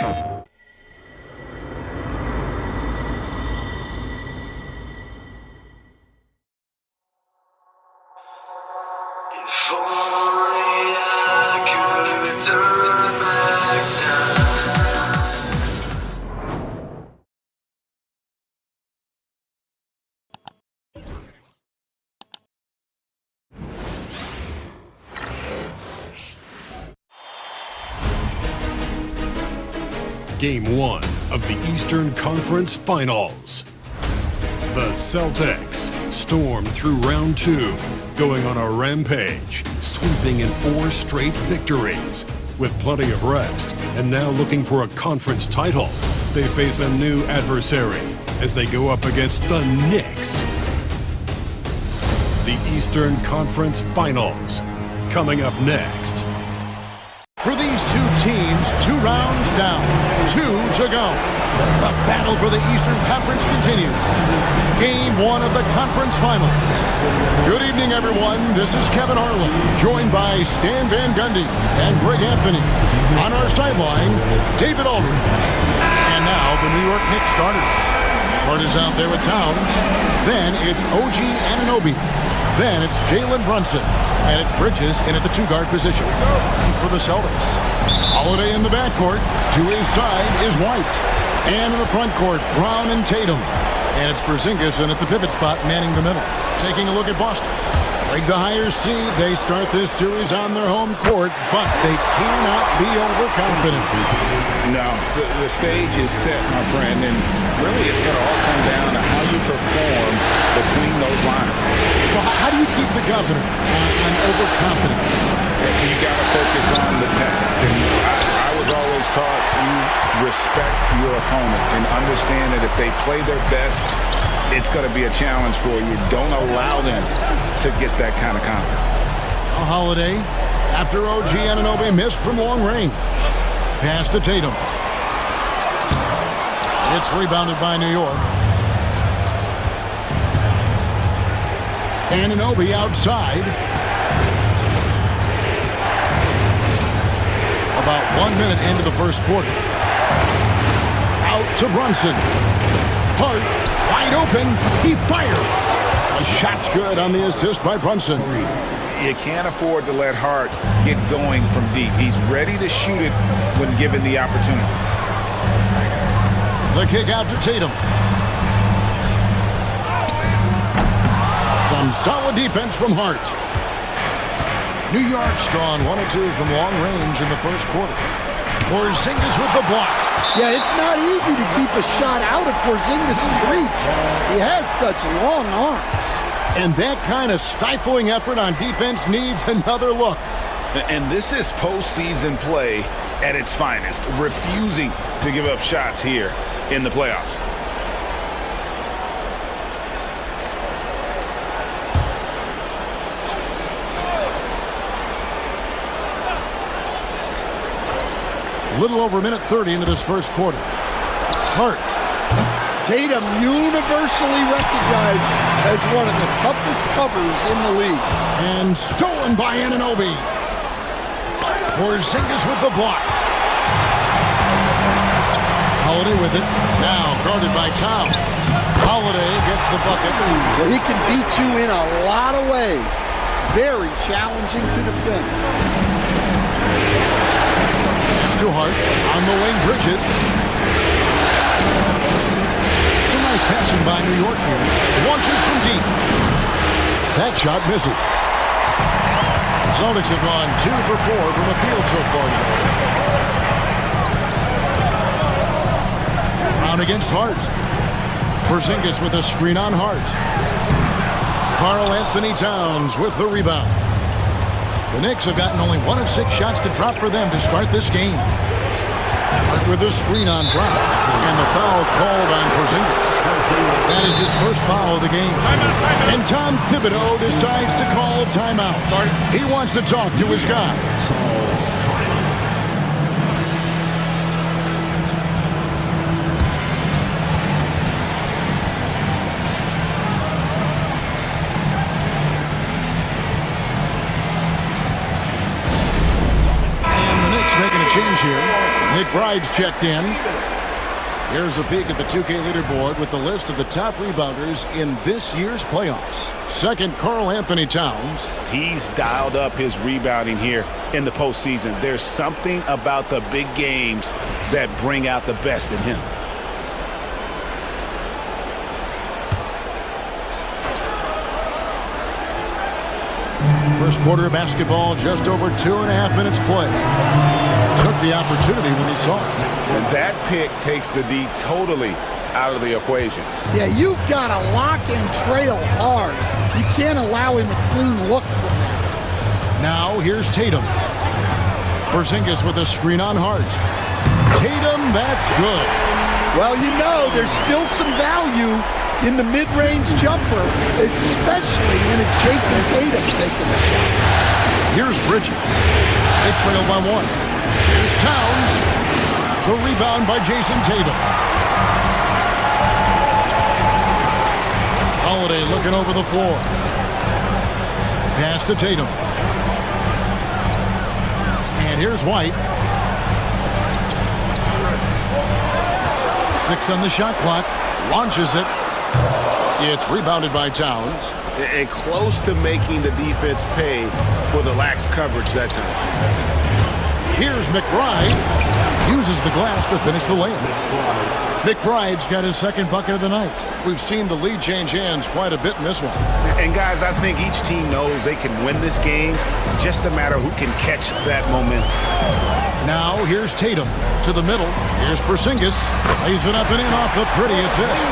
If only I could turn back time. Game 1 of the Eastern Conference Finals. The Celtics stormed through round 2, going on a rampage, sweeping in 4 straight victories. With plenty of rest, and now looking for a conference title, they face a new adversary as they go up against the Knicks. The Eastern Conference Finals, coming up next. For these two teams, 2 rounds down, 2 to go. The battle for the Eastern Conference continues. Game 1 of the conference finals. Good evening, everyone. This is Kevin Harlan, joined by Stan Van Gundy and Greg Anthony. On our sideline, David Aldridge. And now the New York Knicks starters. Hart is out there with Towns. Then it's OG Anunoby. Then it's Jalen Brunson. And it's Bridges in at the 2-guard position. And for the Celtics, Holiday in the backcourt. To his side is White. And in the front court, Brown and Tatum. And it's Porzingis in at the pivot spot, manning the middle. Taking a look at Boston. Like the higher seed, they start this series on their home court, but they cannot be overconfident. No, the stage is set, my friend, and really it's going to all come down to how you perform between those lines. Well, how do you keep the governor on overconfidence? You got to focus on the task, and I was always taught you respect your opponent and understand that if they play their best, it's going to be a challenge for you. Don't allow them to get that kind of confidence. A Holiday, after OG Anunoby missed from long range. Pass to Tatum. It's rebounded by New York. Anunoby outside. About 1 minute into the first quarter. Out to Brunson. Hart, wide open. He fires. A shot's good on the assist by Brunson. You can't afford to let Hart get going from deep. He's ready to shoot it when given the opportunity. The kick out to Tatum. Some solid defense from Hart. New York's gone 1 of 2 from long range in the first quarter. Porzingis with the block. Yeah, it's not easy to keep a shot out of Porzingis' reach. He has such long arms. And that kind of stifling effort on defense needs another look. And this is postseason play at its finest, refusing to give up shots here in the playoffs. Little over a minute 30 into this first quarter. Hart. Tatum universally recognized as one of the toughest covers in the league. And stolen by Anunoby. Porzingis with the block. Holiday with it. Now guarded by Towns. Holiday gets the bucket. Well, he can beat you in a lot of ways. Very challenging to defend. It's to Hart. On the wing, Bridges. Some nice passing by New York here. Launches from deep. That shot misses. The Celtics have gone 2 for 4 from the field so far today. Brown against Hart. Porzingis with a screen on Hart. Karl Anthony Towns with the rebound. The Knicks have gotten only 1 of 6 shots to drop for them to start this game. Hart with a screen on Brown. And the foul called on Porzingis. That is his first foul of the game. And Tom Thibodeau decides to call timeout. He wants to talk to his guys. And the Knicks making a change here. Nick McBride's checked in. Here's a peek at the 2K leaderboard with the list of the top rebounders in this year's playoffs. Second, Karl Anthony Towns. He's dialed up his rebounding here in the postseason. There's something about the big games that bring out the best in him. First quarter of basketball, just over 2.5 minutes played. Took the opportunity when he saw it. And that pick takes the D totally out of the equation. Yeah, you've got to lock and trail hard. You can't allow him a clean look from there. Now here's Tatum. Porzingis with a screen on Hart. Tatum, that's good. Well, you know, there's still some value in the mid-range jumper, especially when it's Jason Tatum taking the shot. Here's Bridges. They trail by 1. Here's Towns. The rebound by Jason Tatum. Holiday looking over the floor. Pass to Tatum. And here's White. 6 on the shot clock. Launches it. It's rebounded by Towns. And close to making the defense pay for the lax coverage that time. Here's McBride. Uses the glass to finish the layup. McBride's got his second bucket of the night. We've seen the lead change hands quite a bit in this one. And guys, I think each team knows they can win this game. Just a matter who can catch that momentum. Now here's Tatum to the middle. Here's Porzingis. Lays it up and in off the pretty assist.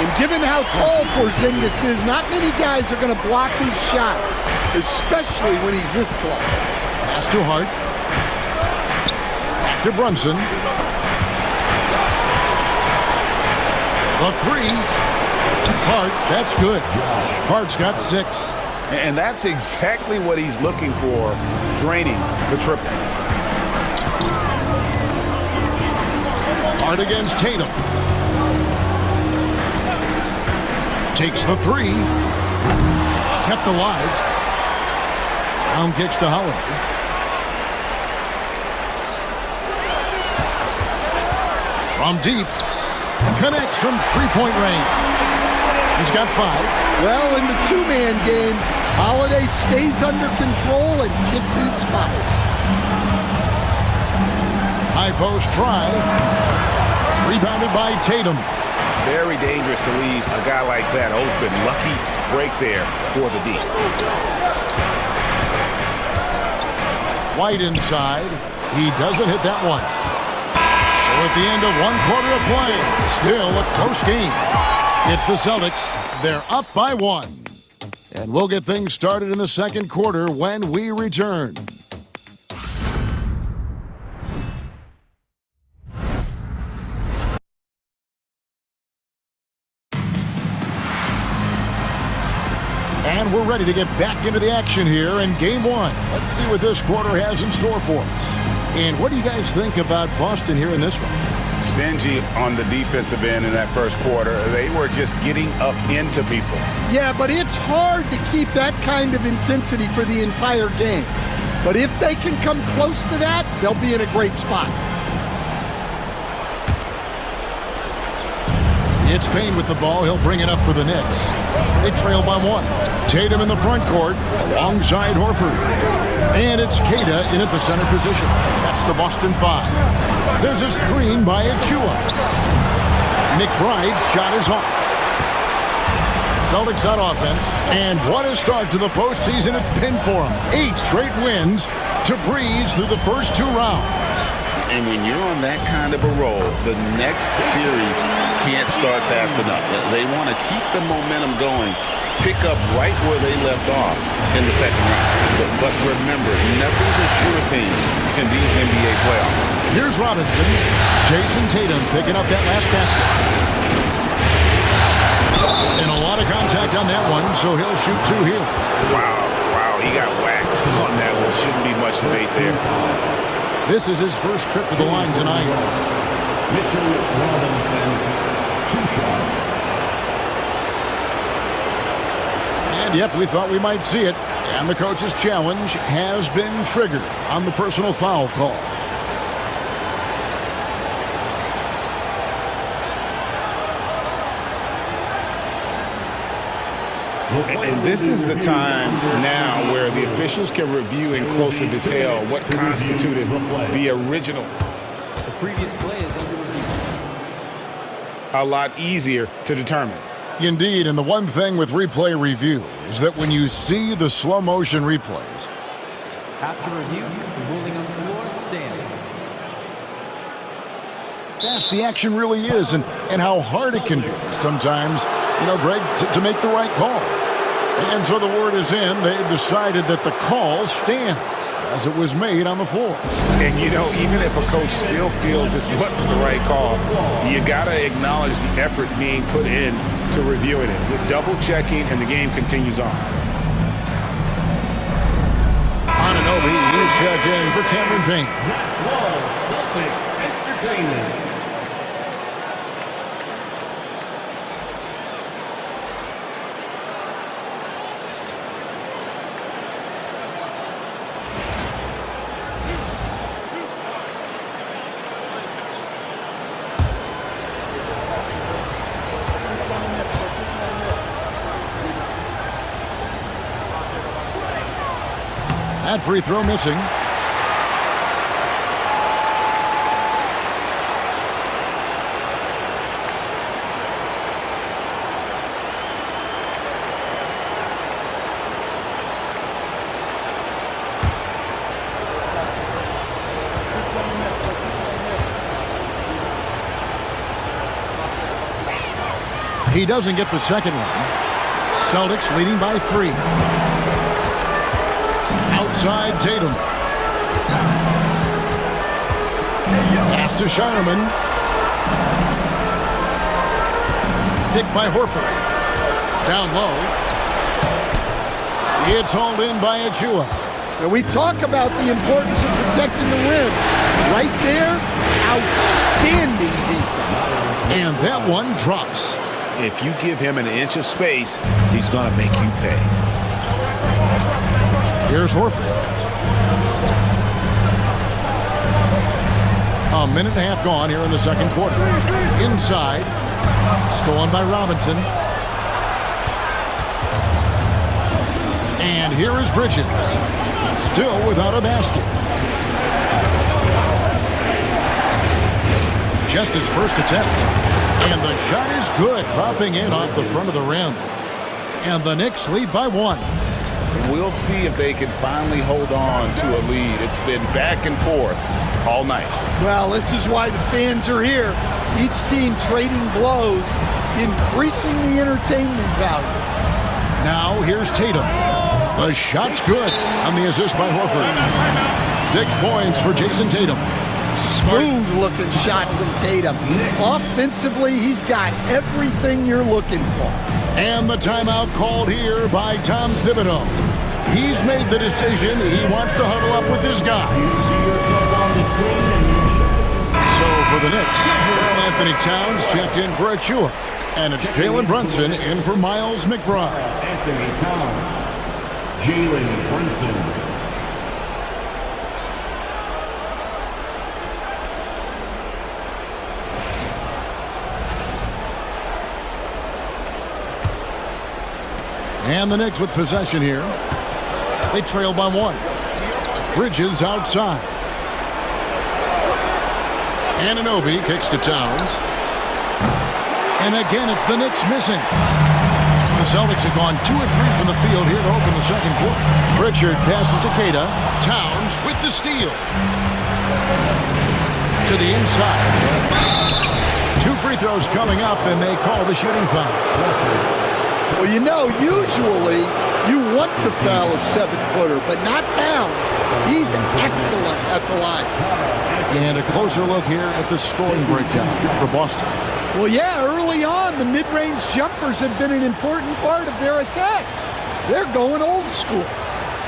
And given how tall Porzingis is, not many guys are going to block his shot, especially when he's this close. Pass to Hart. Back to Brunson. The 3. Hart, that's good. Hart's got 6. And that's exactly what he's looking for, draining the triple. Hart against Tatum. Takes the 3. Kept alive. Down kicks to Holiday. From deep. Connects from three-point range. He's got 5. Well, in the two-man game, Holiday stays under control and kicks his spot. High post try. Rebounded by Tatum. Very dangerous to leave a guy like that open. Lucky break there for the D. White inside. He doesn't hit that one. So at the end of 1 quarter of play, still a close game. It's the Celtics. They're up by 1. And we'll get things started in the second quarter when we return. And we're ready to get back into the action here in Game 1. Let's see what this quarter has in store for us. And what do you guys think about Boston here in this one? Stingy on the defensive end in that first quarter. They were just getting up into people. Yeah, but it's hard to keep that kind of intensity for the entire game. But if they can come close to that, they'll be in a great spot. It's Payne with the ball. He'll bring it up for the Knicks. They trail by 1. Tatum in the front court alongside Horford. And it's Kata in at the center position. That's the Boston 5. There's a screen by Achua. McBride's shot is off. Celtics on offense. And what a start to the postseason it's been for them. 8 straight wins to breeze through the first 2 rounds. And when you're on that kind of a roll, the next series can't start fast enough. They want to keep the momentum going, pick up right where they left off in the second round. But remember, nothing's a sure thing in these NBA playoffs. Here's Robinson. Jason Tatum picking up that last basket. And a lot of contact on that one, so he'll shoot 2 here. Wow, he got whacked on that one. Shouldn't be much debate there. This is his first trip to the line tonight. Mitchell Robinson, 2 shots. And yep, we thought we might see it. And the coach's challenge has been triggered on the personal foul call. And this is the time now where the officials can review in closer detail what constituted the original. The previous play is under review. A lot easier to determine. Indeed, and the one thing with replay review is that when you see the slow motion replays, After review, the ruling on the floor stands. fast the action really is and how hard it can be sometimes, Greg, to make the right call. And so the word is in. They've decided that the call stands as it was made on the floor. And, even if a coach still feels this wasn't the right call, you got to acknowledge the effort being put in to reviewing it. With double checking, and the game continues on. Anunoby, he's checked in for Cameron Payne. Celtics Entertainment. That free throw missing. He doesn't get the second one. Celtics leading by 3. Outside Tatum. Pass to Shireman. Picked by Horford. Down low. It's hauled in by Achua. And we talk about the importance of protecting the rim. Right there, outstanding defense. And that one drops. If you give him an inch of space, he's going to make you pay. Here's Horford. A minute and a half gone here in the second quarter. Inside. Stolen by Robinson. And here is Bridges. Still without a basket. Just his first attempt. And the shot is good, dropping in off the front of the rim. And the Knicks lead by 1. We'll see if they can finally hold on to a lead. It's been back and forth all night. Well, this is why the fans are here. Each team trading blows, increasing the entertainment value. Now here's Tatum. The shot's good on the assist by Horford. 6 points for Jason Tatum. Smooth-looking shot from Tatum. Offensively, he's got everything you're looking for. And the timeout called here by Tom Thibodeau. He's made the decision. He wants to huddle up with his guy. So for the Knicks, Anthony Towns checked in for Achua. And it's Jalen Brunson in for Miles McBride. Anthony Towns. Jalen Brunson. And the Knicks with possession here. They trail by 1. Bridges outside. Anunoby kicks to Towns. And again, it's the Knicks missing. The Celtics have gone 2 of 3 from the field here to open the second quarter. Pritchard passes to Queta. Towns with the steal. To the inside. 2 free throws coming up, and they call the shooting foul. Well, usually you want to foul a 7-footer, but not Towns. He's excellent at the line. And a closer look here at the scoring breakdown for Boston. Well, yeah, early on, the mid-range jumpers have been an important part of their attack. They're going old school.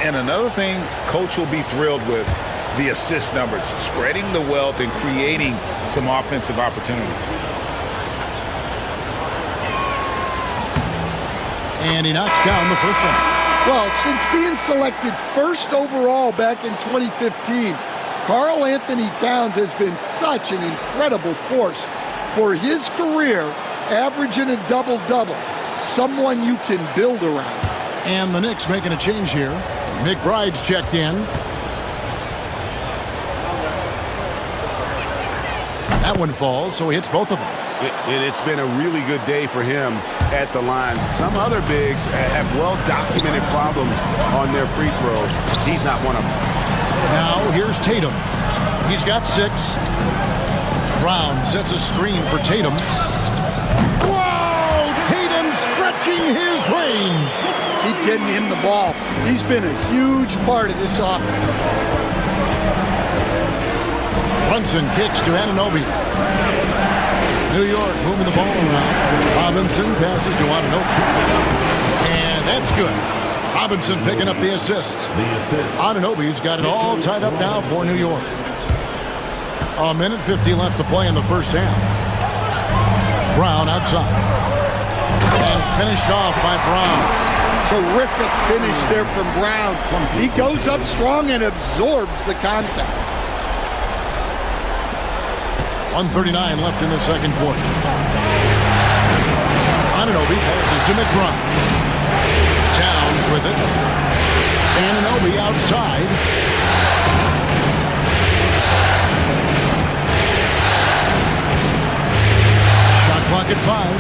And another thing Coach will be thrilled with, the assist numbers, spreading the wealth and creating some offensive opportunities. And he knocks down the first one. Well, since being selected first overall back in 2015, Karl Anthony Towns has been such an incredible force for his career, averaging a double-double. someone you can build around. And the Knicks making a change here. McBride's checked in. That one falls, so he hits both of them. It's been a really good day for him at the line. Some other bigs have well-documented problems on their free throws. He's not one of them. Now here's Tatum. He's got 6. Brown sets a screen for Tatum. Whoa! Tatum stretching his range. Keep getting him the ball. He's been a huge part of this offense. Brunson kicks to Anunoby. New York moving the ball around. Robinson passes to Anunoby. And that's good. Robinson picking up the assist. Anunoby's got it all tied up now for New York. A minute 50 left to play in the first half. Brown outside. And finished off by Brown. Terrific finish there from Brown. He goes up strong and absorbs the contact. 1:39 left in the second quarter. Anunoby passes to McBride. Towns with it. Anunoby outside. Shot clock at 5.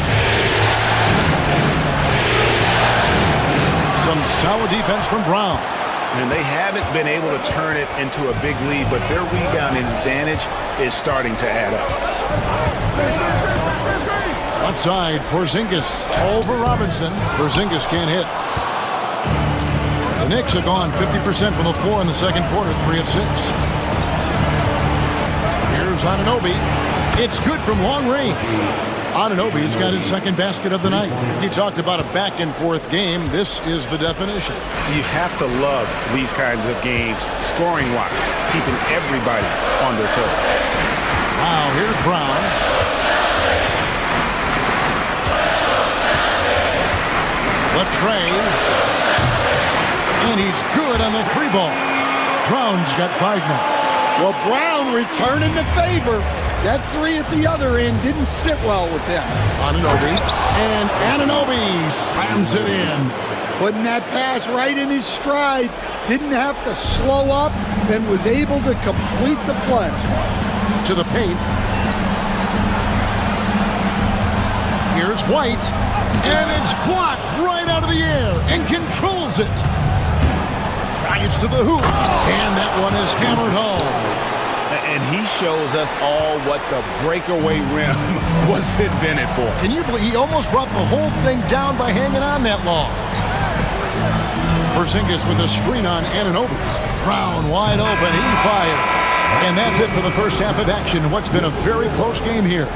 Some solid defense from Brown. And they haven't been able to turn it into a big lead, but their rebounding advantage is starting to add up. Outside, Porzingis over Robinson. Porzingis can't hit. The Knicks have gone 50% from the floor in the second quarter, 3 of 6. Here's Anunoby. It's good from long range. Anunoby's got his second basket of the night. He talked about a back-and-forth game. This is the definition. You have to love these kinds of games, scoring-wise, keeping everybody on their toes. Now, here's Brown. Latrey. And he's good on the 3-ball. Brown's got 5 now. Well, Brown returning the favor. That 3 at the other end didn't sit well with them. Anunoby. And Anunoby slams it in. Putting that pass right in his stride. Didn't have to slow up and was able to complete the play. To the paint. Here's White. And it's blocked right out of the air and controls it. Drives to the hoop. And that one is hammered home. And he shows us all what the breakaway rim was invented for. Can you believe he almost brought the whole thing down by hanging on that long? Porzingis with a screen on Anunoby. Brown wide open. He fires. And that's it for the first half of action. What's been a very close game here.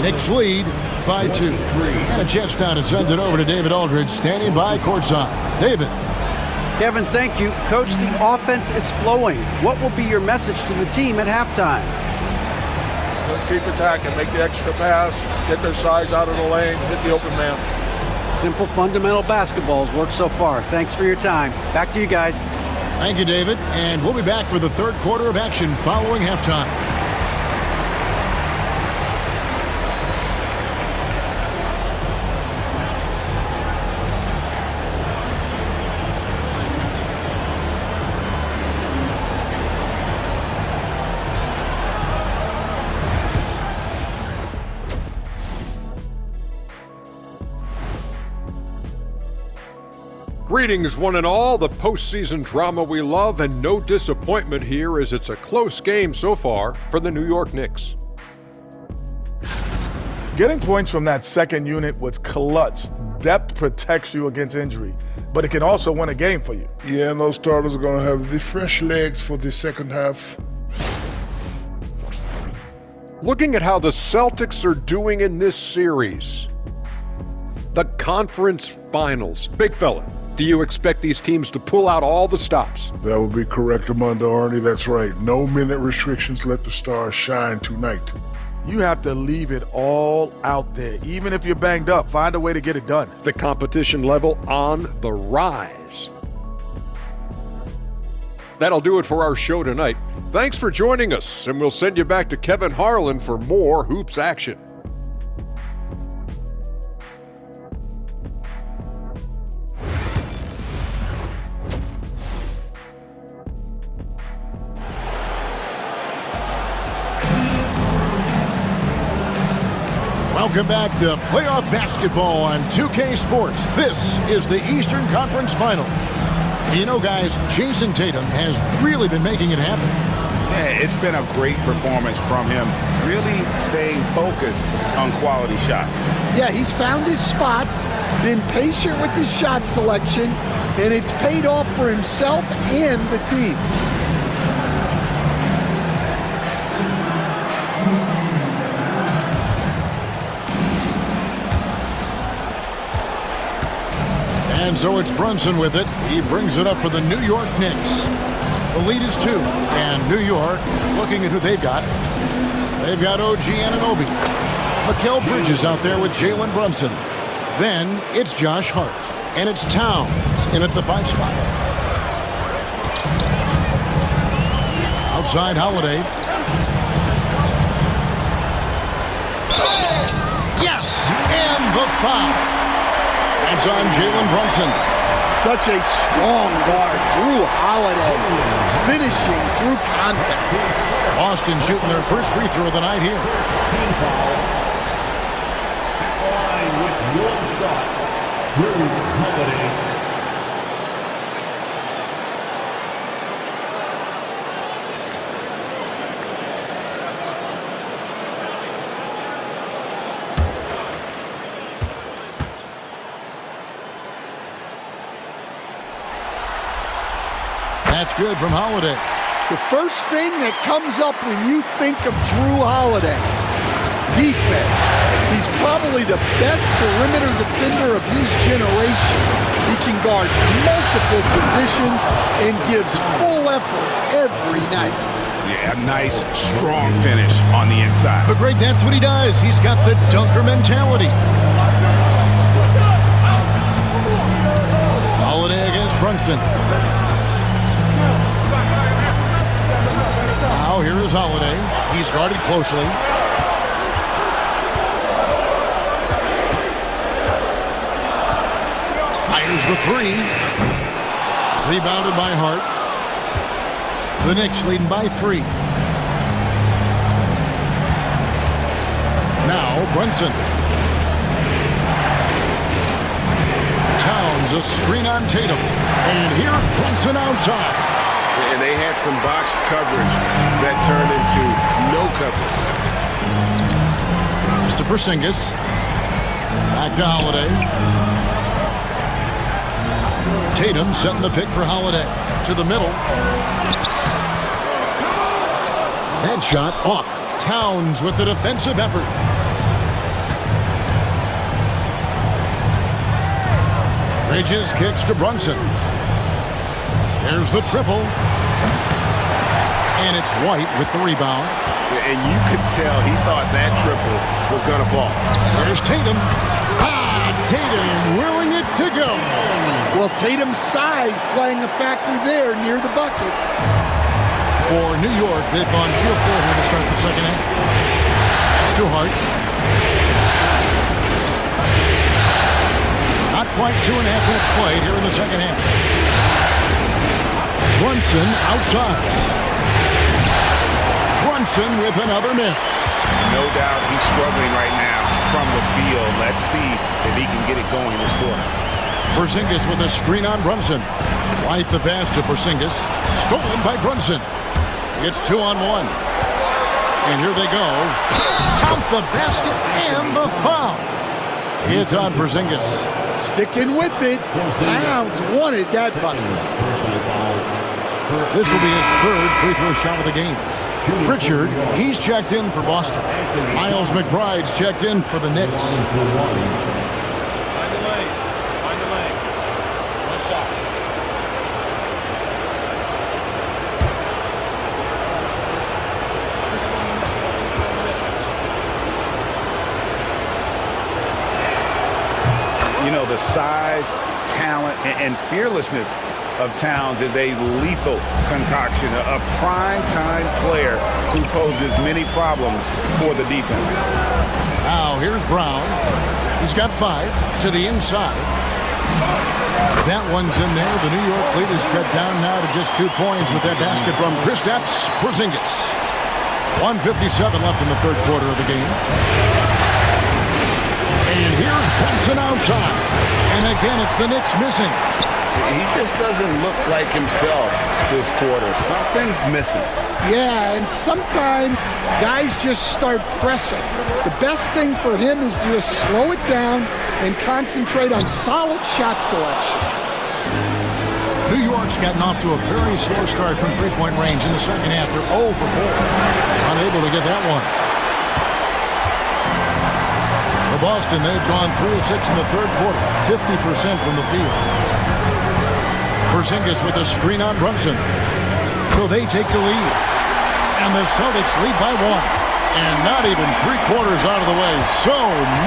Knicks lead by 2. And a chance now to send it over to David Aldridge, standing by courtside. David. Kevin, thank you. Coach, the offense is flowing. What will be your message to the team at halftime? Keep attacking, make the extra pass, get their size out of the lane, hit the open man. Simple fundamental basketball has worked so far. Thanks for your time. Back to you guys. Thank you, David. And we'll be back for the third quarter of action following halftime. Greetings, one and all. The postseason drama we love, and no disappointment here as it's a close game so far for the New York Knicks. Getting points from that second unit was clutch. Depth protects you against injury, but it can also win a game for you. Yeah, and those starters are going to have the fresh legs for the second half. Looking at how the Celtics are doing in this series, the conference finals. Big fella, do you expect these teams to pull out all the stops? That would be correct, Armando Arnie. That's right. No minute restrictions. Let the stars shine tonight. You have to leave it all out there. Even if you're banged up, find a way to get it done. The competition level on the rise. That'll do it for our show tonight. Thanks for joining us, and we'll send you back to Kevin Harlan for more Hoops action. Welcome back to playoff basketball on 2K Sports. This is the Eastern Conference Final. You know, guys, Jason Tatum has really been making it happen. Yeah, it's been a great performance from him, really staying focused on quality shots. Yeah, he's found his spots, been patient with his shot selection, and it's paid off for himself and the team. And so it's Brunson with it. He brings it up for the New York Knicks. The lead is 2, and New York, looking at who they've got. They've got OG Anunoby. Mikal Bridges out there with Jalen Brunson. Then it's Josh Hart, and it's Towns in at the 5 spot. Outside Holiday. Yes, and the foul. It's on Jalen Brunson. Such a strong guard. Drew Holiday finishing through contact. Boston shooting their first free throw of the night here. Team foul. At line with one shot, Drew Holiday. That's good from Holiday. The first thing that comes up when you think of Drew Holiday, defense. He's probably the best perimeter defender of his generation. He can guard multiple positions and gives full effort every night. Yeah, a nice, strong finish on the inside. But Greg, that's what he does. He's got the dunker mentality. Holiday against Brunson. Now here is Holiday. He's guarded closely. Fires the 3. Rebounded by Hart. The Knicks leading by 3. Now Brunson. Towns a screen on Tatum. And here's Brunson outside. And they had some botched coverage that turned into no coverage. Mr. Porzingis. Back to Holiday. Tatum setting the pick for Holiday. To the middle. Headshot off. Towns with the defensive effort. Bridges kicks to Brunson. There's the triple. And it's White with the rebound. And you could tell he thought that triple was going to fall. There's Tatum. Tatum willing it to go. Well, Tatum's size playing a factor there near the bucket. For New York, they've gone 2 of 4 here to start the second half. It's too hard. Not quite 2.5 minutes played here in the second half. Brunson outside. Brunson with another miss. No doubt he's struggling right now from the field. Let's see if he can get it going this quarter. Porzingis with a screen on Brunson. White the pass to Porzingis. Stolen by Brunson. It's 2-on-1. And here they go. Count the basket and the foul. It's on Porzingis. Sticking with it. Towns wanted that bucket. This will be his 3rd free throw shot of the game. Pritchard, he's checked in for Boston. Miles McBride's checked in for the Knicks. Find the lanes. Find the lanes. One shot. You know, the size, talent, and fearlessness of Towns is a lethal concoction, a prime-time player who poses many problems for the defense. Now, here's Brown. He's got 5 to the inside. That one's in there. The New York lead is cut down now to just 2 points with that basket from Kristaps Porzingis. 1:57 left in the 3rd quarter of the game. And here's Brunson outside. And again, it's the Knicks missing. He just doesn't look like himself this quarter. Something's missing. Yeah, and sometimes guys just start pressing. The best thing for him is to just slow it down and concentrate on solid shot selection. New York's gotten off to a very slow start from three-point range in the second half. They're 0 for 4. Unable to get that one. For Boston, they've gone 3 of 6 in the third quarter, 50% from the field. Porzingis with a screen on Brunson. So they take the lead. And the Celtics lead by 1. And not even 3/4 out of the way. So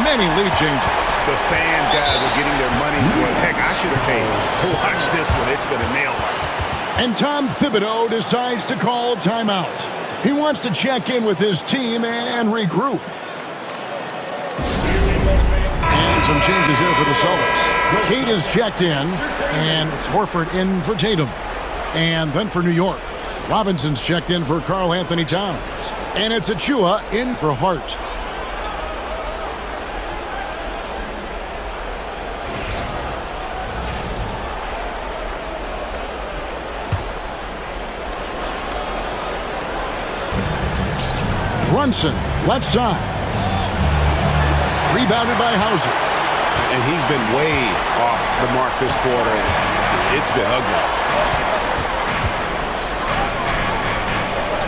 many lead changes. The fans, guys, are getting their money's worth. Heck, I should have paid to watch this one. It's been a nail biter. And Tom Thibodeau decides to call timeout. He wants to check in with his team and regroup. And some changes here for the Celtics. Kate is checked in, and it's Horford in for Tatum. And then for New York, Robinson's checked in for Karl Anthony Towns. And it's Achua in for Hart. Brunson, left side. Rebounded by Hauser. And he's been way off the mark this quarter. It's been ugly.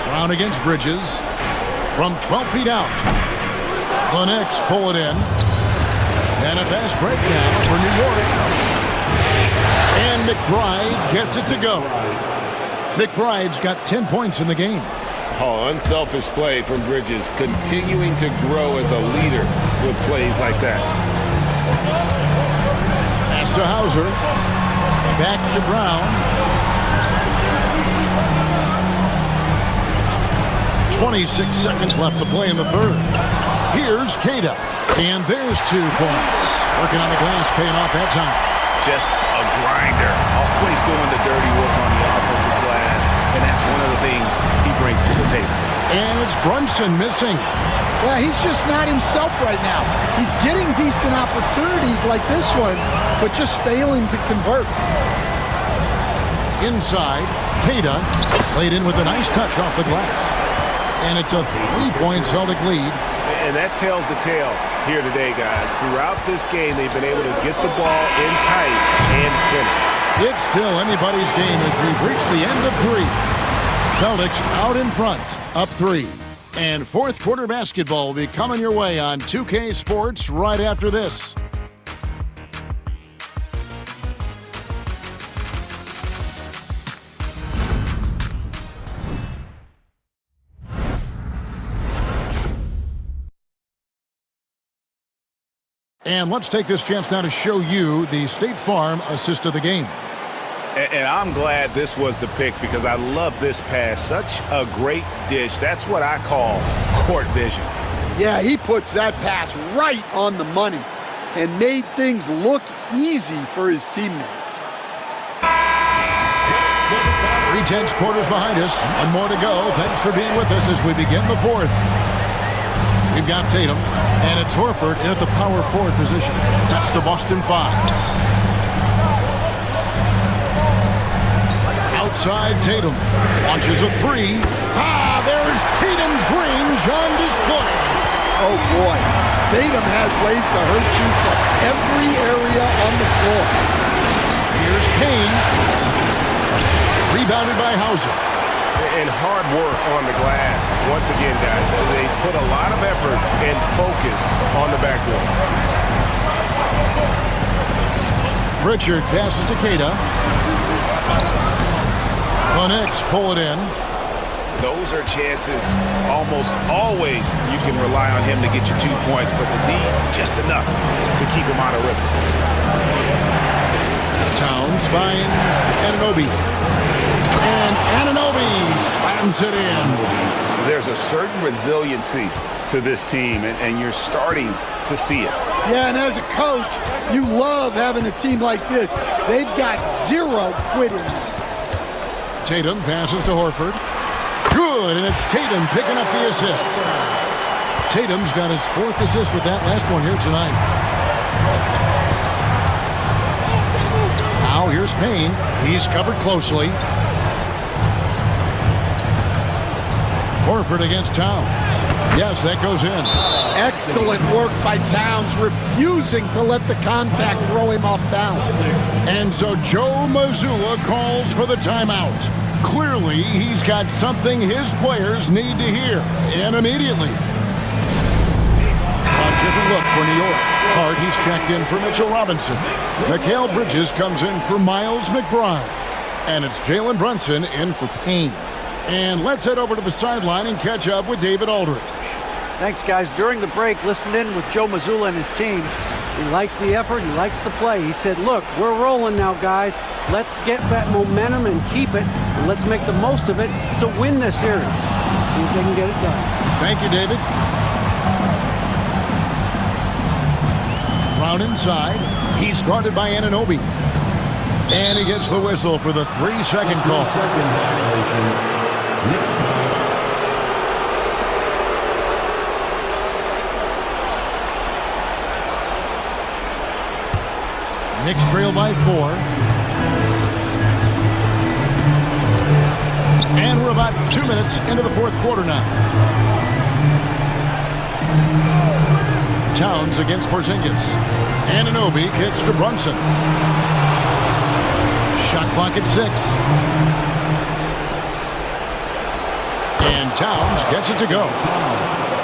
Brown against Bridges. From 12 feet out. The Knicks pull it in. And a fast breakdown for New York. And McBride gets it to go. McBride's got 10 points in the game. Oh, unselfish play from Bridges, continuing to grow as a leader with plays like that. Pass to Hauser. Back to Brown. 26 seconds left to play in the third. Here's Queta. And there's 2 points. Working on the glass, paying off that time. Just a grinder. Always doing the dirty work on the offensive glass. And that's one of the things he brings to the table. And it's Brunson missing. Yeah, he's just not himself right now. He's getting decent opportunities like this one, but just failing to convert. Inside, Queta laid in with a nice touch off the glass. And it's a 3-point Celtic lead. And that tells the tale here today, guys. Throughout this game, they've been able to get the ball in tight and finish. It's still anybody's game as we've reached the end of 3. Celtics out in front, up 3. And fourth quarter basketball will be coming your way on 2K Sports right after this. And let's take this chance now to show you the State Farm assist of the game. And I'm glad this was the pick because I love this pass. Such a great dish. That's what I call court vision. Yeah, he puts that pass right on the money and made things look easy for his teammate. 3/10 quarters behind us. One more to go. Thanks for being with us as we begin the fourth. We've got Tatum, and it's Horford in at the power forward position. That's the Boston 5. Outside Tatum. Launches a 3. There's Tatum's range on display. Oh, boy. Tatum has ways to hurt you from every area on the floor. Here's Payne. Rebounded by Hauser. And hard work on the glass. Once again, guys, they put a lot of effort and focus on the backboard. Pritchard passes to Queta. The Knicks pull it in. Those are chances almost always you can rely on him to get you 2 points, but the D, just enough to keep him out of rhythm. Towns finds Anunoby. And Anunoby slams it in. There's a certain resiliency to this team, and you're starting to see it. Yeah, and as a coach, you love having a team like this. They've got 0 quitting. Tatum passes to Horford. Good, and it's Tatum picking up the assist. Tatum's got his 4th assist with that last one here tonight. Now here's Payne. He's covered closely. Horford against Towns. Yes, that goes in. Excellent work by Towns, refusing to let the contact throw him off balance. And so Joe Mazzulla calls for the timeout. Clearly, he's got something his players need to hear, and immediately. A different look for New York. Hart, he's checked in for Mitchell Robinson. Mikal Bridges comes in for Miles McBride. And it's Jalen Brunson in for Payne. And let's head over to the sideline and catch up with David Aldridge. Thanks, guys. During the break, listened in with Joe Mazzulla and his team. He likes the effort. He likes the play. He said, look, we're rolling now, guys. Let's get that momentum and keep it, and let's make the most of it to win this series. See if they can get it done. Thank you, David. Brown inside. He's guarded by Anunoby. And he gets the whistle for the 3-second call. Knicks trail by 4. And we're about 2 minutes into the fourth quarter now. Towns against Porzingis. Anunoby kicks to Brunson. Shot clock at 6. And Towns gets it to go.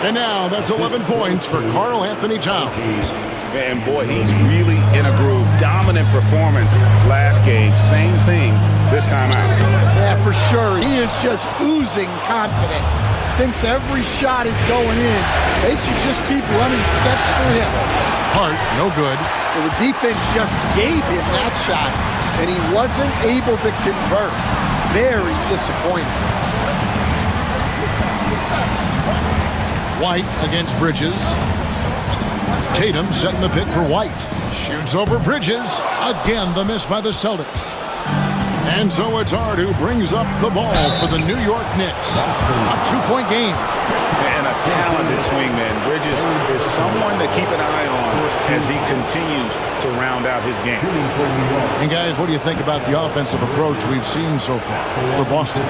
And now that's 11 points for Karl Anthony Towns. And boy, he's really in a groove. Dominant performance last game. Same thing this time out. Yeah, for sure. He is just oozing confidence. Thinks every shot is going in. They should just keep running sets for him. Hart, no good. Well, the defense just gave him that shot, and he wasn't able to convert. Very disappointing. White against Bridges. Tatum setting the pick for White. Shoots over Bridges. Again, the miss by the Celtics. And so it's Hart who brings up the ball for the New York Knicks. A 2-point game. And a talented swingman. Bridges is someone to keep an eye on as he continues to round out his game. And guys, what do you think about the offensive approach we've seen so far for Boston?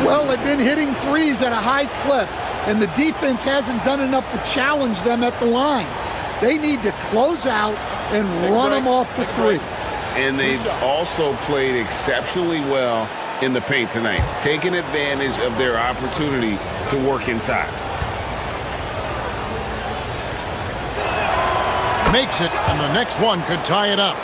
Well, they've been hitting threes at a high clip, and the defense hasn't done enough to challenge them at the line. They need to close out and run them off the three. And they've also played exceptionally well in the paint tonight, taking advantage of their opportunity to work inside. Makes it, and the next one could tie it up.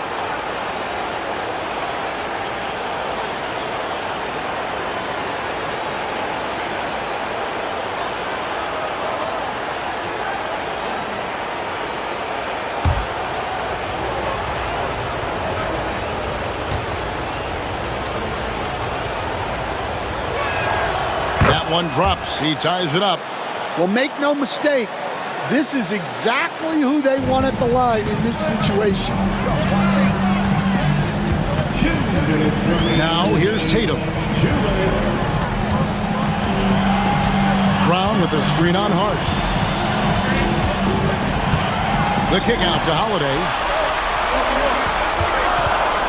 One drops. He ties it up. Well, make no mistake, this is exactly who they want at the line in this situation. Now here's Tatum. Brown with a screen on Hart. The kick out to Holiday.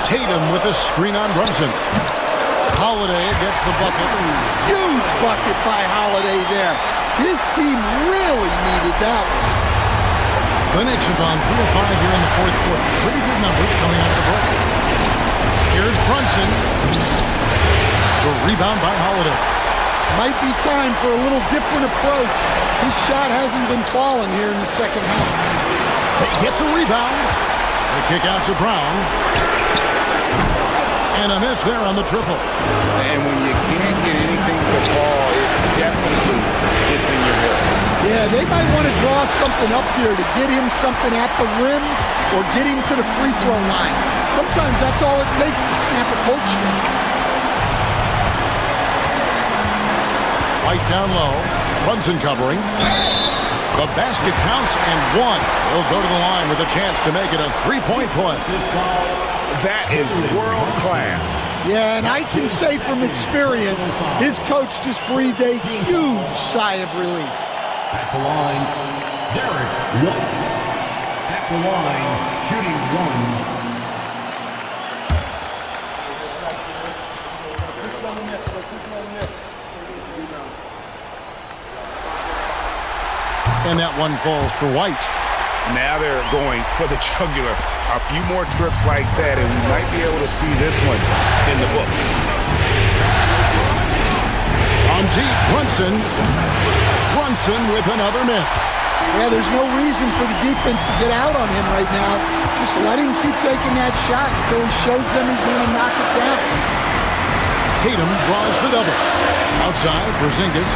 Tatum with a screen on Brunson. Holiday gets the bucket. Huge bucket by Holiday there. His team really needed that one. The Knicks have gone 3 of 5 here in the fourth quarter. Pretty good numbers coming out of the break. Here's Brunson. The rebound by Holiday. Might be time for a little different approach. His shot hasn't been falling here in the second half. They get the rebound. The kick out to Brown. And a miss there on the triple. And when you can't get anything to fall, it definitely gets in your head. Yeah, they might want to draw something up here to get him something at the rim or get him to the free throw line. Sometimes that's all it takes to snap a cold streak. White down low. Brunson covering. The basket counts and one. He'll go to the line with a chance to make it a 3-point play. That is world class. Yeah, and I can say from experience, his coach just breathed a huge sigh of relief. At the line, Derek White. At the line, shooting one. And that one falls for White. Now they're going for the jugular. A few more trips like that, and we might be able to see this one in the books. On deep, Brunson with another miss. Yeah, there's no reason for the defense to get out on him right now. Just let him keep taking that shot until he shows them he's going to knock it down. Tatum draws the double. Outside, Porzingis.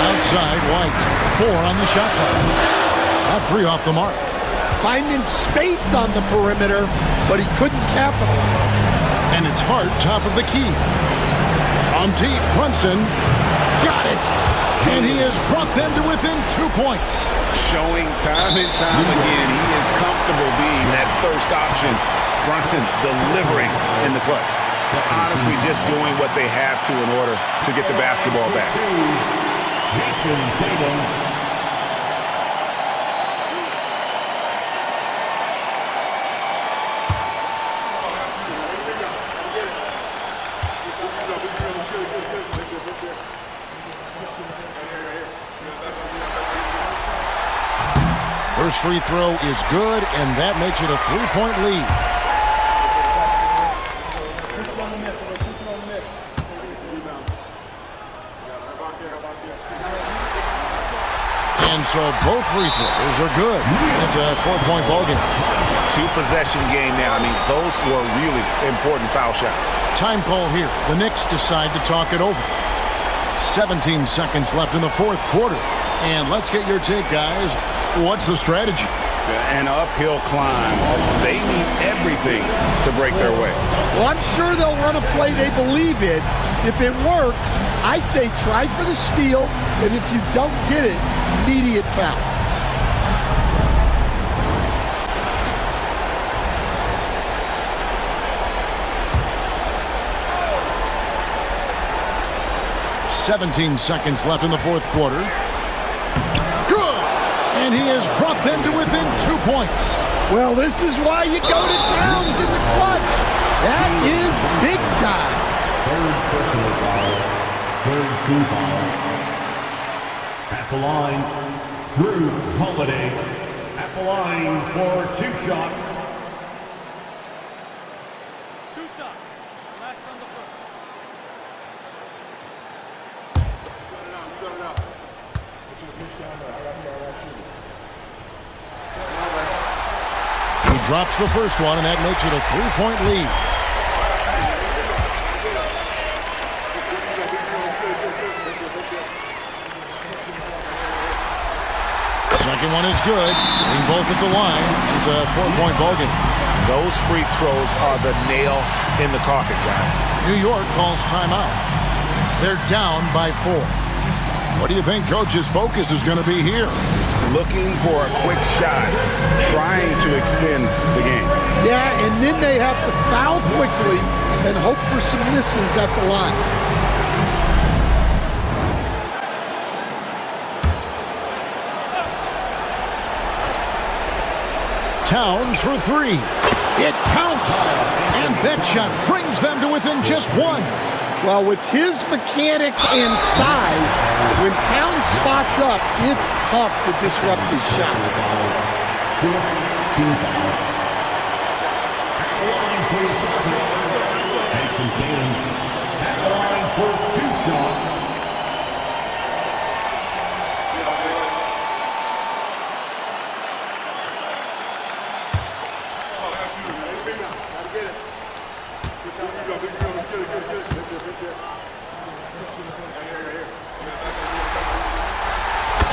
Outside, White. 4 on the shot clock. That 3 off the mark. Finding space on the perimeter, but he couldn't capitalize. And it's Hart top of the key. On deep, Brunson. Got it. And he has brought them to within 2 points. Showing time and time again, he is comfortable being that first option. Brunson delivering in the clutch. Honestly, just doing what they have to in order to get the basketball back. Jason Tatum. First free throw is good, and that makes it a 3-point lead. And so both free throws are good. It's a 4-point ball game. 2-possession game now. I mean, those were really important foul shots. Time call here. The Knicks decide to talk it over. 17 seconds left in the fourth quarter. And let's get your take, guys. What's the strategy? An uphill climb. They need everything to break their way. Well, I'm sure they'll run a play they believe in. If it works, I say try for the steal, and if you don't get it, immediate foul. "17 seconds left in the fourth quarter. Good! And he has brought them to within 2 points. Well, this is why you go to Towns in the clutch. That is big time. Third personal foul. Third team foul. At the line, Drew Holiday. At the line for 2 shots. 2 shots. Relax on the first. You got it out. He drops the first one, and that makes it a 3-point lead. Second one is good. Lean both at the line. It's a 4-point ball game. Those free throws are the nail in the coffin, guys. New York calls timeout. They're down by 4. What do you think Coach's focus is going to be here? Looking for a quick shot, trying to extend the game. Yeah, and then they have to foul quickly and hope for some misses at the line. Towns for 3. It counts! And that shot brings them to within just 1. Well, with his mechanics and size, when Towns spots up, it's tough to disrupt his shot. Team foul. At the line for the Celtics. Jason Tatum. At the line for 2 shots.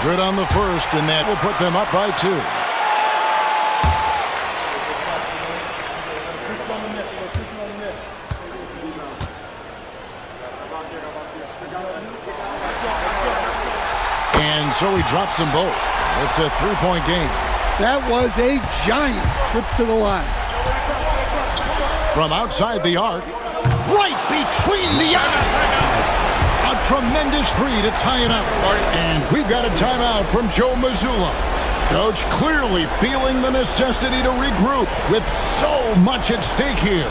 Good on the first, and that will put them up by 2. And so he drops them both. It's a 3-point game. That was a giant trip to the line. From outside the arc, right between the eyes. A Tremendous three to tie it up. And we've got a timeout from Joe Mazzulla. Coach clearly feeling the necessity to regroup with so much at stake here.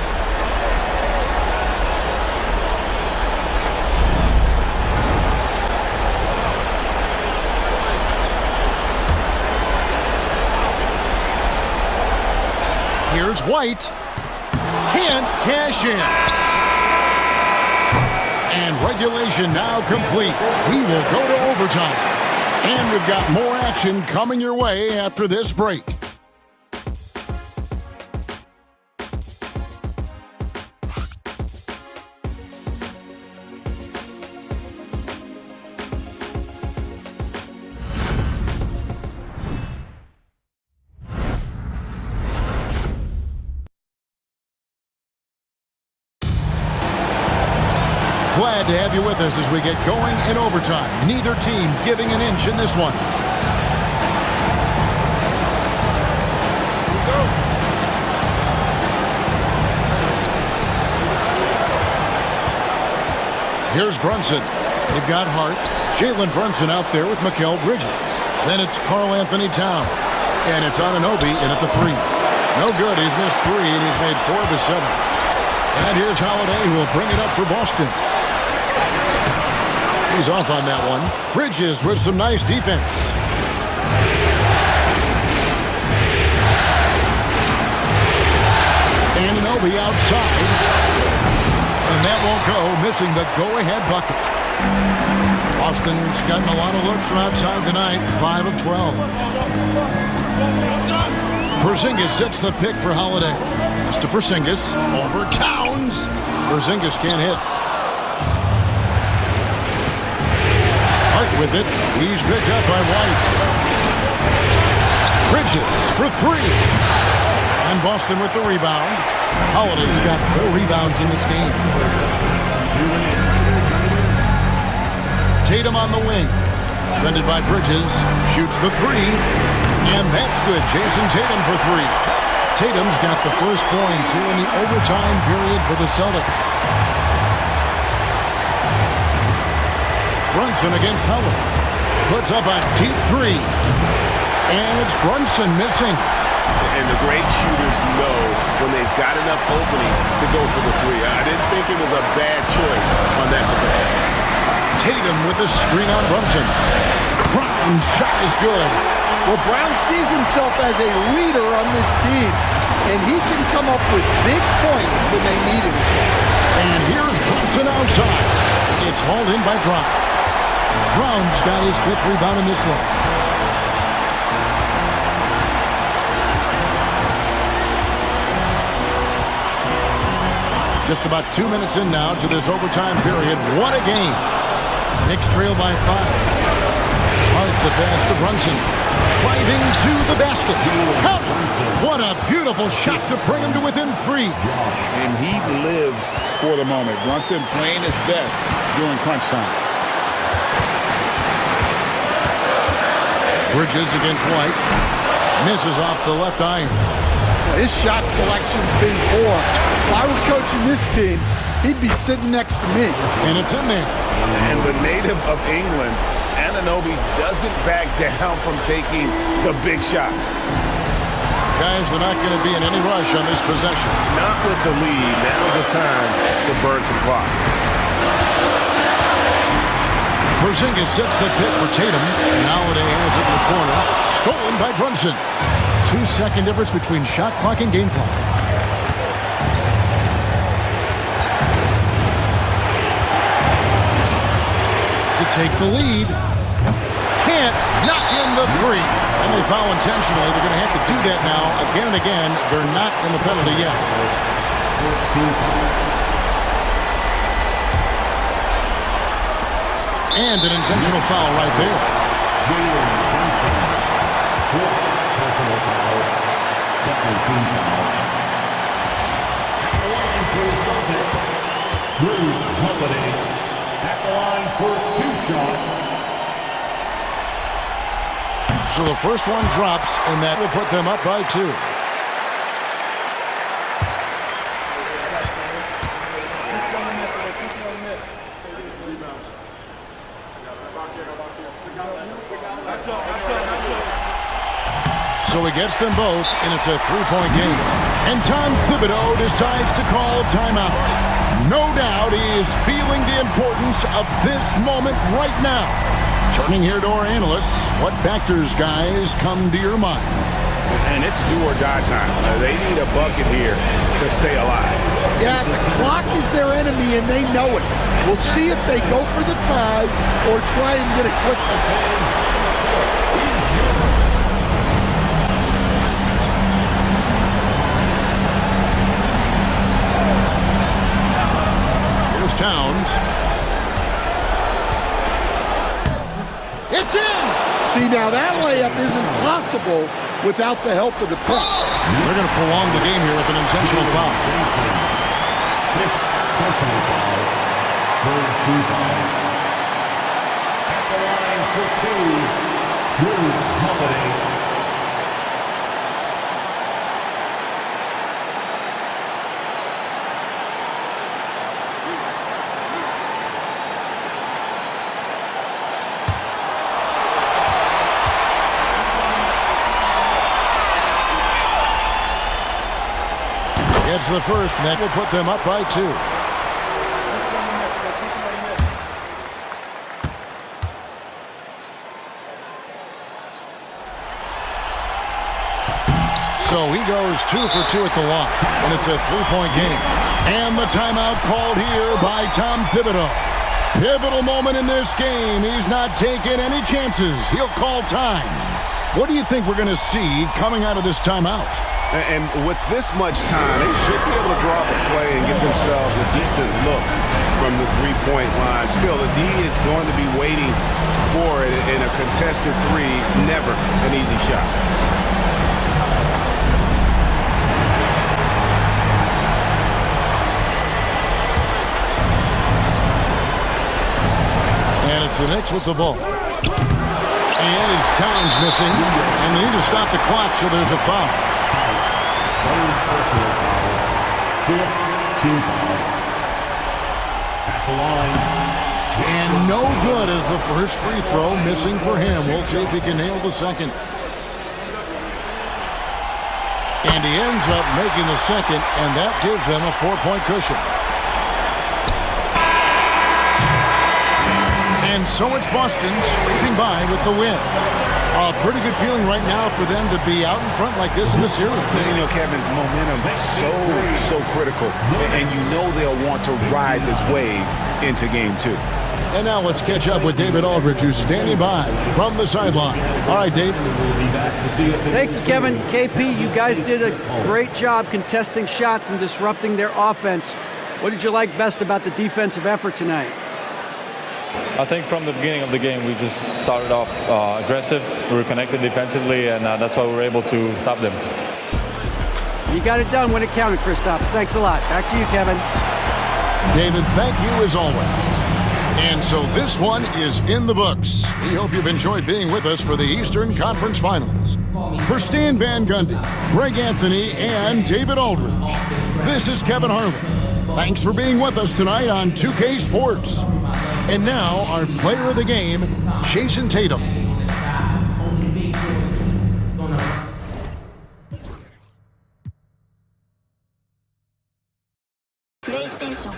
Here's White. Can't cash in. And regulation now complete. We will go to overtime. And we've got more action coming your way after this break. Glad to have you with us as we get going in overtime. Neither team giving an inch in this one. Here's Brunson. They've got Hart. Jalen Brunson out there with Mikal Bridges. Then it's Karl Anthony Towns. And it's Anunoby in at the three. No good. He's missed three, and he's made 4 of the 7. And here's Holiday, who will bring it up for Boston. He's off on that one. Bridges with some nice defense. Anunoby outside. And that won't go, missing the go-ahead bucket. Boston's gotten a lot of looks from outside tonight, 5 of 12. Porzingis sets the pick for Holiday. Pass to Porzingis, over Towns. Porzingis can't hit. With it, he's picked up by White. Bridges for 3. And Boston with the rebound. Holiday's got 4 rebounds in this game. Tatum on the wing. Defended by Bridges. Shoots the 3. And that's good. Jason Tatum for 3. Tatum's got the first points here in the overtime period for the Celtics. Brunson against Howard. Puts up a deep 3. And it's Brunson missing. And the great shooters know when they've got enough opening to go for the 3. I didn't think it was a bad choice on that possession. Tatum with the screen on Brunson. Brown's shot is good. Well, Brown sees himself as a leader on this team, and he can come up with big points when they need him to. And here's Brunson outside. It's hauled in by Brown. Brown's got his 5th rebound in this one. Just about 2 minutes in now to this overtime period. What a game. Knicks trail by 5. Hart the pass to Brunson. Driving to the basket. Count it. What a beautiful shot to bring him to within 3. And he lives for the moment. Brunson playing his best during crunch time. Bridges against White. Misses off the left iron. His shot selection's been poor. If I were coaching this team, he'd be sitting next to me. And it's in there. And the native of England, Anunoby, doesn't back down from taking the big shots. Guys, they're not going to be in any rush on this possession. Not with the lead. Now's the time to burn some clock. Porzingis sets the pick for Tatum, and Holiday has it in the corner. Stolen by Brunson. 2-second difference between shot clock and game clock. To take the lead. Can't knock in the 3. And they foul intentionally. They're going to have to do that now again and again. They're not in the penalty yet. And an intentional foul right there. Holiday at the line for 2 shots. So the first one drops, and that will put them up by 2. So he gets them both, and it's a three-point game. And Tom Thibodeau decides to call timeout. No doubt he is feeling the importance of this moment right now. Turning here to our analysts, what factors, guys, come to your mind? And it's do or die time. They need a bucket here to stay alive. Yeah, the clock is their enemy, and they know it. We'll see if they go for the tie or try and get it quickly. Towns. It's in! See, now that layup isn't possible without the help of the puck. They're going to prolong the game here with an intentional foul. Personal foul. Third team foul. At the line for two, Drew Holiday. Gets the first, and that will put them up by 2. So he goes 2 for 2 at the line, and it's a three-point game. And the timeout called here by Tom Thibodeau. Pivotal moment in this game. He's not taking any chances. He'll call time. What do you think we're going to see coming out of this timeout? And with this much time, they should be able to draw up a play and give themselves a decent look from the three-point line. Still, the D is going to be waiting for it in a contested three. Never an easy shot. And it's the Knicks with the ball. And it's Towns missing. And they need to stop the clock, so there's a foul. Personal foul. Fifth team foul. At the line. And no good as the first free throw missing for him. We'll see if he can nail the second. And he ends up making the second, and that gives them a 4-point cushion. And so it's Boston scraping by with the win. A pretty good feeling right now for them to be out in front like this in the series. You know, Kevin, momentum so critical. And you know they'll want to ride this wave into game 2. And now let's catch up with David Aldridge, who's standing by from the sideline. All right, Dave. Thank you, Kevin. KP, you guys did a great job contesting shots and disrupting their offense. What did you like best about the defensive effort tonight? I think from the beginning of the game, we just started off aggressive. We were connected defensively, and that's why we were able to stop them. You got it done when it counted, Kristaps. Thanks a lot. Back to you, Kevin. David, thank you as always. And so this one is in the books. We hope you've enjoyed being with us for the Eastern Conference Finals. For Stan Van Gundy, Greg Anthony, and David Aldridge, this is Kevin Harlan. Thanks for being with us tonight on 2K Sports. And now, our player of the game, Jason Tatum. PlayStation